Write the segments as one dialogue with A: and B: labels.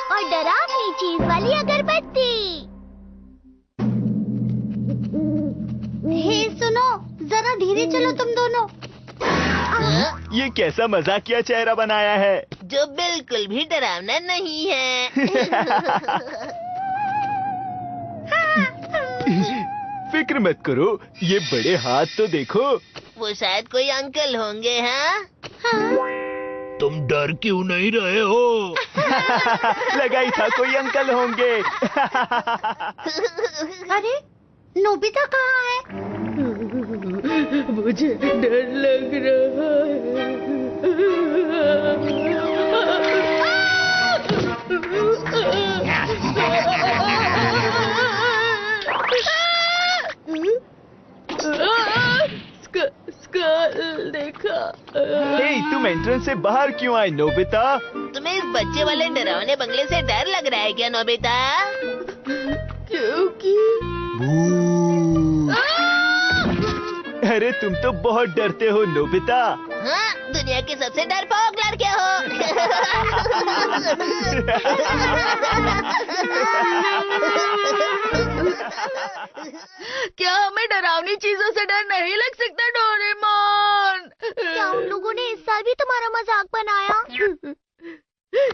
A: और डरावनी चीज वाली अगरबत्ती। हे सुनो, जरा धीरे चलो तुम दोनों।
B: ये कैसा मजाकिया चेहरा बनाया है
C: जो बिल्कुल भी डरावना नहीं है।
B: फिक्र मत करो, ये बड़े हाथ तो देखो।
C: वो शायद कोई अंकल होंगे। हाँ,
D: तुम डर क्यों नहीं रहे हो?
B: लगा ही था कोई अंकल होंगे।
A: अरे नोबिता कहाँ है?
E: मुझे डर लग रहा है। स्कल देखा।
B: हे, तुम एंट्रेंस से बाहर क्यों आए नोबिता?
C: तुम्हें इस बच्चे वाले डरावने बंगले से डर लग रहा है क्या नोबिता?
E: क्योंकि
B: अरे तुम तो बहुत डरते हो नोबिता।
C: हाँ, दुनिया के सबसे डरपोक लड़के हो।
E: क्या हमें डरावनी चीजों से डर नहीं लग सकता डोरेमोन?
A: क्या उन लोगों ने इस साल भी तुम्हारा मजाक बनाया?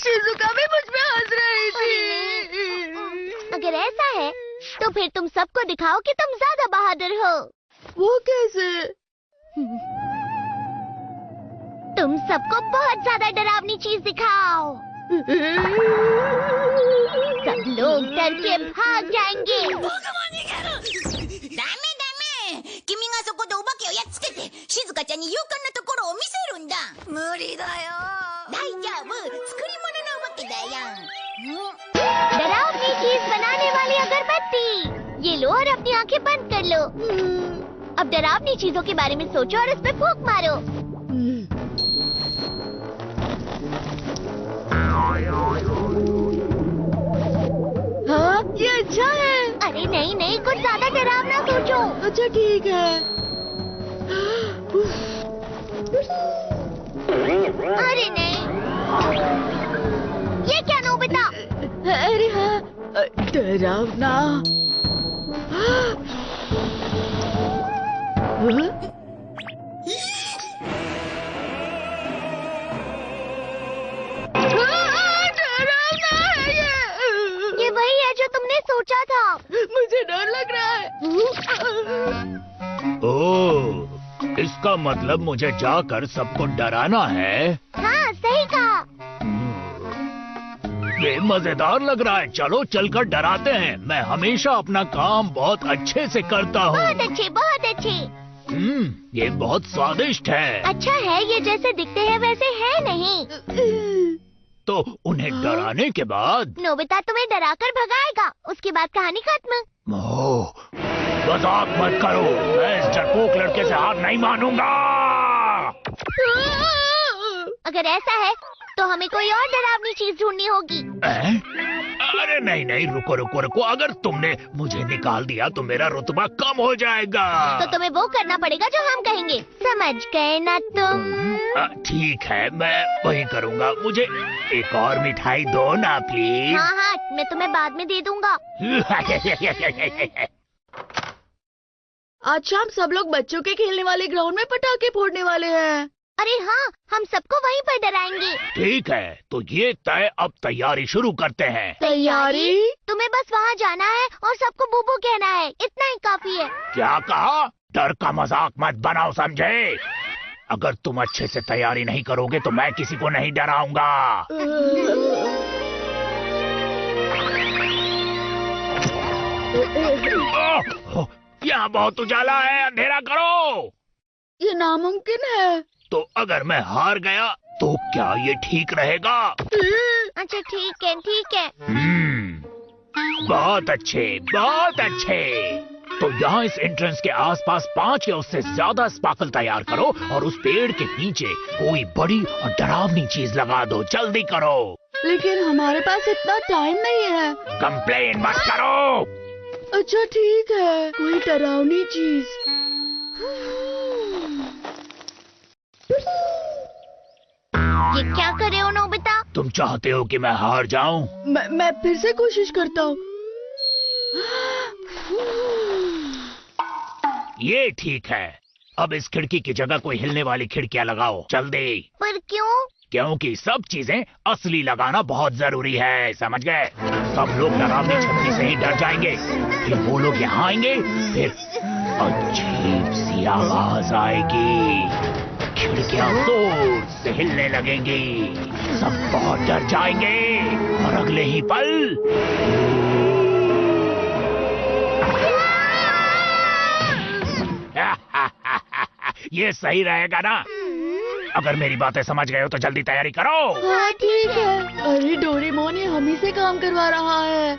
E: शिजुका भी मुझ पे हंस रही थी।
A: अगर ऐसा है तो फिर तुम सबको दिखाओ कि तुम ज्यादा बहादुर हो।
E: वो कैसे?
A: तुम सबको बहुत ज्यादा डरावनी चीज दिखाओ। सब लोग डर के भाग जाएंगे।
F: ダメダメ、君がそこでお化けをやっつけて静香ちゃんに勇敢なところを見せるんだ。無理だよ。大丈夫、作り物のお化けだよ。
A: डरावनी चीज बनाने वाली अगरबत्ती। ये लो और अपनी आंखें बंद कर लो। अब डरावनी चीजों के बारे में सोचो और उस पे फूंक मारो।
E: हाँ, ये अच्छा है।
A: अरे नहीं नहीं, कुछ ज्यादा डरावना सोचो।
E: अच्छा ठीक है।
A: अरे नहीं, ये क्या नोबिता?
E: अरे हाँ, डरावना। हाँ? डरावना है
A: ये वही है जो तुमने सोचा था।
E: मुझे डर लग रहा है।
D: ओह, इसका मतलब मुझे जाकर सबको डराना है।
A: हाँ सही कहा।
D: ये मजेदार लग रहा है। चलो चलकर डराते हैं। मैं हमेशा अपना काम बहुत अच्छे से करता हूँ।
A: बहुत अच्छे, बहुत अच्छे।
D: ये बहुत स्वादिष्ट है।
A: अच्छा है, ये जैसे दिखते हैं वैसे है नहीं।
D: तो उन्हें डराने के बाद
A: नोबिता तुम्हें डराकर भगाएगा, उसके बाद कहानी खत्म।
D: ओह, मजाक मत करो। मैं इस डरपोक लड़के से हार नहीं मानूंगा।
A: अगर ऐसा है तो हमें कोई और डरावनी चीज ढूंढनी होगी।
D: अरे नहीं नहीं, रुको रुको रुको। अगर तुमने मुझे निकाल दिया तो मेरा रुतबा कम हो जाएगा।
A: तो तुम्हें वो करना पड़ेगा जो हम कहेंगे, समझ गए ना तुम?
D: ठीक है, मैं वही करूँगा। मुझे एक और मिठाई दो ना प्लीज।
A: हाँ हाँ, मैं तुम्हें बाद में दे दूंगा।
E: आज शाम सब लोग बच्चों के खेलने वाले ग्राउंड में पटाखे फोड़ने वाले हैं।
A: अरे हाँ, हम सबको वहीं पर डराएंगे।
D: ठीक है, तो ये तय। अब तैयारी शुरू करते हैं।
E: तैयारी?
A: तुम्हें बस वहाँ जाना है और सबको बूबू कहना है, इतना ही काफी है।
D: क्या कहा? डर का मजाक मत बनाओ, समझे? अगर तुम अच्छे से तैयारी नहीं करोगे तो मैं किसी को नहीं डराऊंगा। यहाँ बहुत उजाला है, अंधेरा करो।
E: ये नामुमकिन है।
D: तो अगर मैं हार गया तो क्या ये ठीक रहेगा?
A: अच्छा ठीक है, ठीक है।
D: बहुत अच्छे, बहुत अच्छे। तो यहाँ इस एंट्रेंस के आसपास 5 या उससे ज्यादा स्पार्कल तैयार करो और उस पेड़ के नीचे कोई बड़ी और डरावनी चीज लगा दो। जल्दी करो।
E: लेकिन हमारे पास इतना टाइम नहीं है।
D: कंप्लेन मत करो।
E: अच्छा ठीक है, कोई डरावनी चीज।
A: ये क्या कर रहे हो नोबिता?
D: तुम चाहते हो कि मैं हार जाऊं?
E: मैं फिर से कोशिश करता हूँ।
D: ये ठीक है। अब इस खिड़की की जगह कोई हिलने वाली खिड़कियां लगाओ, जल्दी।
A: पर क्यों?
D: क्योंकि सब चीजें असली लगाना बहुत जरूरी है, समझ गए? सब लोग डरावनी छतरी से ही डर जाएंगे, फिर वो लोग यहाँ आएंगे, फिर अजीब सी आवाज आएगी, खिड़कियां जोर से हिलने लगेंगी, सब बहुत डर जाएंगे और अगले ही पल ये सही रहेगा ना? अगर मेरी बातें समझ गए हो तो जल्दी तैयारी करो।
E: हाँ ठीक है। अरे डोरेमोन, ये हम ही से काम करवा रहा है।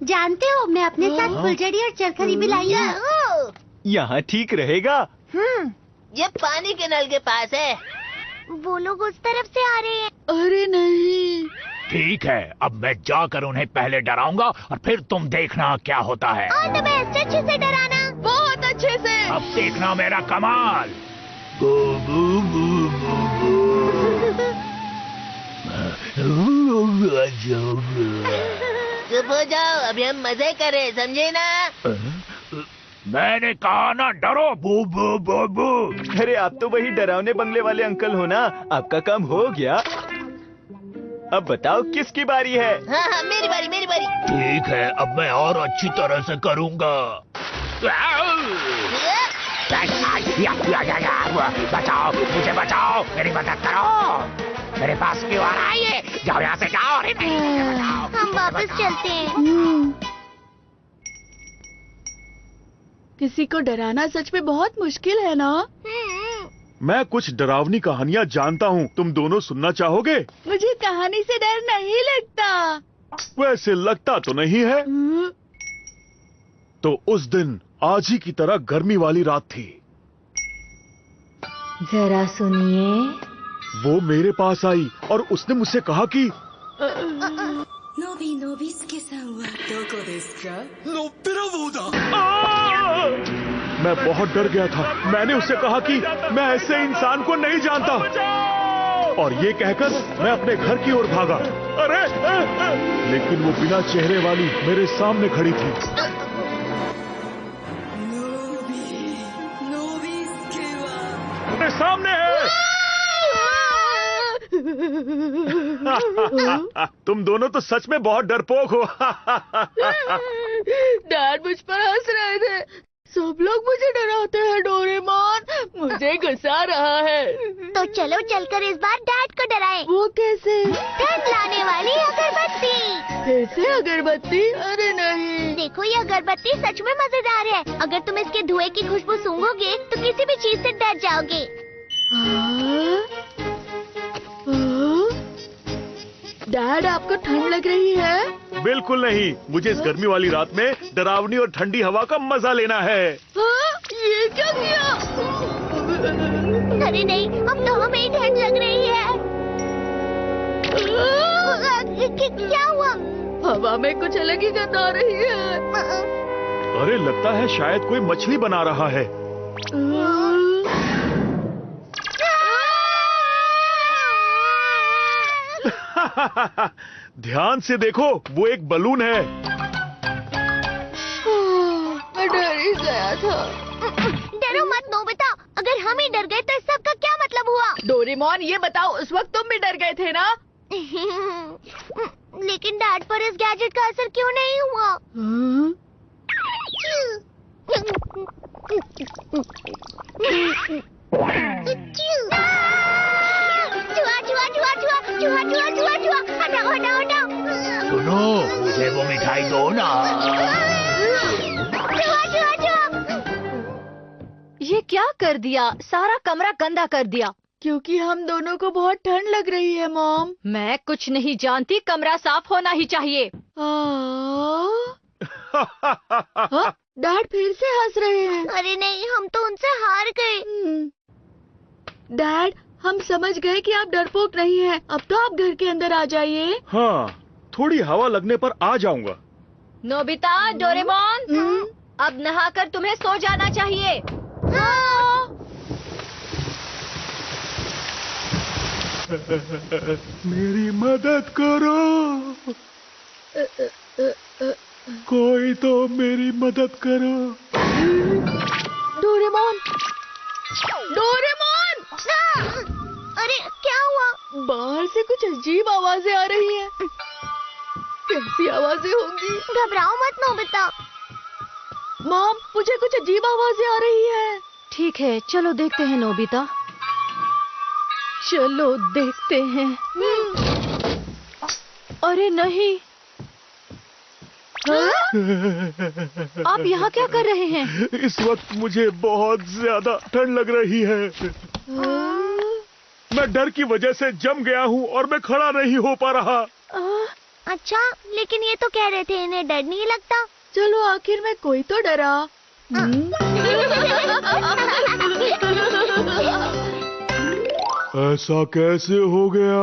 A: जानते हो, मैं अपने साथ फुलझड़ी और चरखरी भी लाई हूँ।
B: यहाँ ठीक रहेगा।
C: ये पानी के नल के पास है।
A: वो लोग उस तरफ से आ रहे हैं।
E: अरे नहीं।
D: ठीक है, अब मैं जाकर उन्हें पहले डराऊंगा और फिर तुम देखना क्या होता है।
A: और तुम्हें अच्छे से डराना।
E: बहुत अच्छे से।
D: अब देखना मेरा कमाल। गो गो गो गो
C: चुप हो जाओ, अभी हम मजे करें, समझे ना?
D: मैंने कहा ना डरो। बू बू बू बू।
B: अरे आप तो वही डरावने बंगले वाले अंकल हो ना, आपका काम हो गया। अब बताओ किसकी बारी है?
C: हाँ हाँ, मेरी बारी मेरी बारी।
D: ठीक है, अब मैं और अच्छी तरह से करूँगा। बचाओ, मुझे बचाओ, मेरी मदद करो। मेरे पास क्यों आ रहा है ये? जाओ यहाँ से जाओ। अरे नहीं, मुझे बचाओ।
A: हम वापस चलते हैं।
E: किसी को डराना सच में बहुत मुश्किल है ना?
G: मैं कुछ डरावनी कहानियाँ जानता हूँ, तुम दोनों सुनना चाहोगे?
E: मुझे कहानी से डर नहीं लगता।
G: वैसे लगता तो नहीं है। तो उस दिन आज ही की तरह गर्मी वाली रात थी।
A: जरा सुनिए।
G: वो मेरे पास आई और उसने मुझसे कहा कि मैं बहुत डर गया था। मैंने उससे कहा कि मैं ऐसे इंसान को नहीं जानता, और ये कहकर मैं अपने घर की ओर भागा। अरे लेकिन वो बिना चेहरे वाली मेरे सामने खड़ी थी। मेरे सामने है। तुम दोनों तो सच में बहुत डरपोक हो।
E: डैड मुझ पर हंस रहे थे। सब लोग मुझे डराते हैं डोरेमोन, मुझे गुस्सा रहा है।
A: तो चलो चलकर इस बार डैड को डराएं।
E: वो कैसे?
A: ठंड लाने वाली अगरबत्ती।
E: फिर से अगरबत्ती? अरे नहीं।
A: देखो, ये अगरबत्ती सच में मजेदार है। अगर तुम इसके धुएं की खुशबू सूंघोगे तो किसी भी चीज से डर जाओगे।
E: डैड, आपको ठंड लग रही है?
G: बिल्कुल नहीं, मुझे इस गर्मी वाली रात में डरावनी और ठंडी हवा का मजा लेना है।
E: ये क्या किया?
A: अरे नहीं, अब तो हमें ही ठंड लग रही है। क्या हुआ?
E: हवा में कुछ अलग ही गंध आ रही है।
G: अरे लगता है शायद कोई मछली बना रहा है। ध्यान से देखो, वो एक बलून है।
E: मैं डर ही गया था।
A: डरो मत नोबिता, अगर हम ही डर गए तो इस सब का क्या मतलब हुआ?
E: डोरेमोन, ये बताओ, उस वक्त तुम भी डर गए थे ना?
A: लेकिन डैड पर इस गैजेट का असर क्यों नहीं हुआ? हटाओ हटाओ हटाओ।
D: सुनो, मुझे वो मिठाई दो ना।
H: ये क्या कर दिया? सारा कमरा गंदा कर दिया।
E: क्योंकि हम दोनों को बहुत ठंड लग रही है मॉम।
H: मैं कुछ नहीं जानती, कमरा साफ होना ही चाहिए।
E: डैड फिर से हंस रहे हैं।
A: अरे नहीं, हम तो उनसे हार गए।
E: डैड, हम समझ गए कि आप डरपोक नहीं हैं। अब तो आप घर के अंदर आ जाइए।
G: हाँ, थोड़ी हवा लगने पर आ जाऊंगा।
H: नोबिता, डोरेमोन, अब नहाकर तुम्हें सो जाना चाहिए।
A: हाँ।
G: मेरी मदद करो, कोई तो मेरी मदद करो।
E: Doraemon, Doraemon!
A: अरे क्या हुआ?
E: बाहर से कुछ अजीब आवाजें आ रही हैं। कैसी आवाजें होंगी?
A: घबराओ मत नोबिता।
E: मॉम, मुझे कुछ अजीब आवाजें आ रही हैं।
H: ठीक है, चलो देखते हैं नोबिता। चलो देखते हैं। अरे नहीं, आप यहाँ क्या कर रहे हैं?
G: इस वक्त मुझे बहुत ज्यादा ठंड लग रही है। मैं डर की वजह से जम गया हूँ और मैं खड़ा नहीं हो पा रहा।
A: अच्छा, लेकिन ये तो कह रहे थे इन्हें डर नहीं लगता।
E: चलो आखिर में कोई तो डरा।
G: ऐसा कैसे हो गया?